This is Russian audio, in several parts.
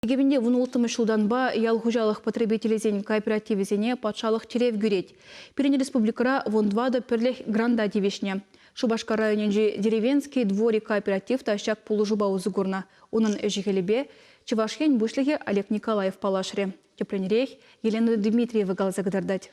Егебінде вұнылтымы шылданба ялғужалық потребителезен кооперативізене патшалық терев гүрет. Перені республикара вондвада перлех гранда девешне. Шубашка районенже деревенский дворик кооператив тащак полужуба узыгурна. Onun эжігелебе Чевашхен бұшлығы Олег Николаев палашыре. Тепленерех Елена Дмитриева галзагдардать.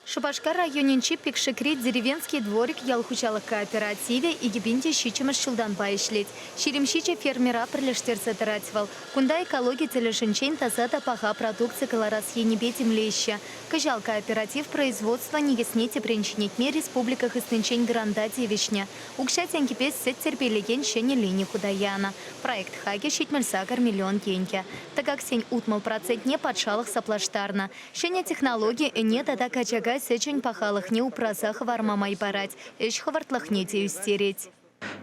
Шубашка районенче пекшекрет деревенский дворик ялхучалық кооперативе и гибинте щичемыш шылданба ишлет. Ширемщиче фермера прилештерце таративал. Кунда экология телешенчен тазата паха продукции колорас енебетим леща. Кажал кооператив производства негеснете пренчинетме республиках истынчен гранда девишня. Укшать анкипес сет терпелеген щене лини худаяна. Проект хаги щитмельсагар миллион деньги. Так как сень утмал процентне подшалых соплаштарна. Щене технологии не тада качага сечень пахалых не упразах вармамай барать, эш хвартлах не теюстереть.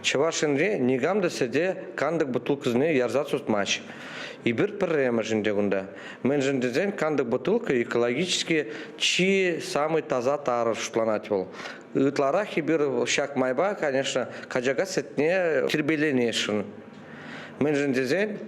Чавашинре нигамда седе кандык бутылкызны ярзат сутмач. И бир пиррема жиндегунда. Мен жиндезен кандык бутылка экологически чи самый таза тарыш шутланать был. Итларах и бир шак майба, конечно, каджага сетне тербеленешин. Мен жиндезен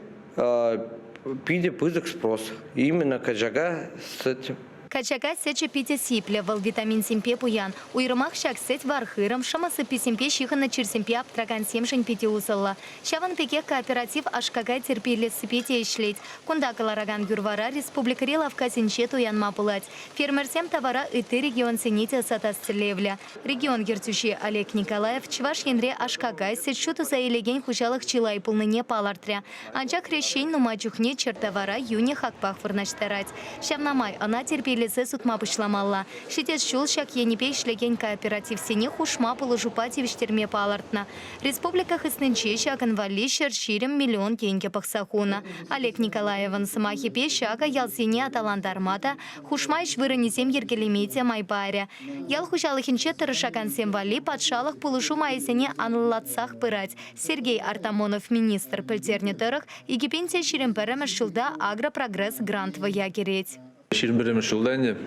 пиде пызык спрос. Именно каджага сет. Качага сече пите сиплевал витамин симпе пуян. Уйрымах шак сеть вархырам, шамасы писимпе шихана чирсимпе аптраган семшин пите усалла. Шаван пеке кооператив ашкага терпиле сыпете ишлеть. Кунда калараган гюрвара республикари лавка синче туян мапылать. Фермерсем товара иты регион сените сатастелевля. Регион гертющий Олег Николаев чваш янре ашкага сеть шуту заилеген хужалых чилай полныне палартря. Анчак решень нумачухне чертовара юне хакпах вырнаштарать. Шавнамай она терпили Лесе сутма пышламалла. Шитес шулшак енипей шлеген кооператив сене хушма положупати виштерме палартна. Республика хыснынче шаган вали шерширем миллион деньги пахсахуна. Олег Николаеван самахипе шага ялсене аталандармата хушмайш вырынесем ергелемете майбаря. Ял хушалыхинче тырышаган сем вали патшалых полушу майсене анлатсах пырать. Сергей Артамонов министр пыльтерне тырых и гипенте ширемпереме шулда агропрогресс грант воягереть. Ширмерем шулдане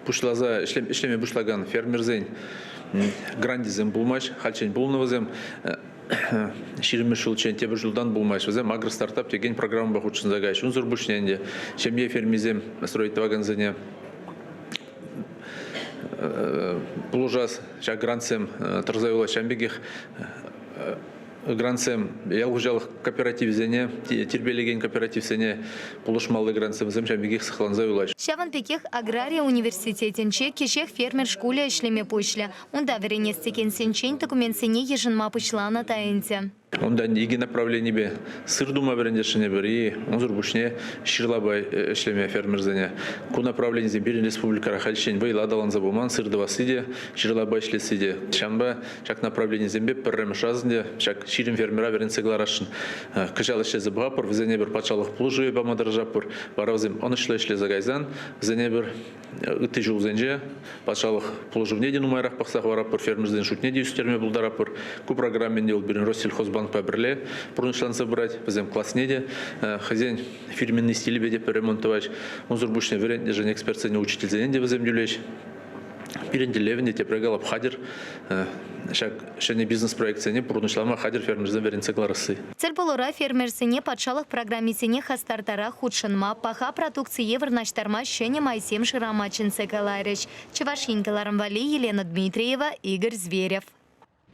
пушлаза ишлеме бушлаган фермерзен грандизем булмаш хальчен булновазем ширме шулчен тебе жулдан булмаш вазем агро стартап деген программа бахучын загайш унзур бушненде шемье фермизем строить ваганзене булужас шак грантсем тарзаюла шамбегих Грансем, я уже кооператив зене, тербелеген кооператив зене, полушмалы грансем земчам бегих сахланзаюлаш. Шаван пекех агрария университетенче кешех фермер школе шлеме пушля. Унда веренестекен сенчень документ сене еженма пушла на таенте. Он да иги направление бе сырдума берендешене бери, он зурбушне ширлабай шлеме фермерзене. Ку направление зембирин республика Рахальчень вайладалан забуман сырдова сиде, ширлабай шле сиде. Шамба чак направление зембе перрем шазнде, чак ширим фермера веренцегларашин. Кажал шле забгапор, взене бер пачалых плужуе бамадаржапор, варавзем он шле загайзан, взене бер ытыжул зенже, пачалых плужувне денумайрах пахсах варапор, фермерзен шутне диюстерме булдарапор, ку программенде улбирин Россельхозбанк поберле, пронушлан собрать, возем класснеде, хозяин фирменный стиль беде перемонтовать, он зурбушный вариант, даже эксперт не учитель занятия возем дюлечь. Перенделевне те прогалап хадер, шане бизнес-проект сене пронушлама хадер фермерзен веренцегларасы. Цель полура фермерсене подшалых программе сене хастартара худшанма, паха продукции еврнаштарма щене майсем ширама чинцегаларич. Чевашингаларам вали Елена Дмитриева, Игорь Зверев.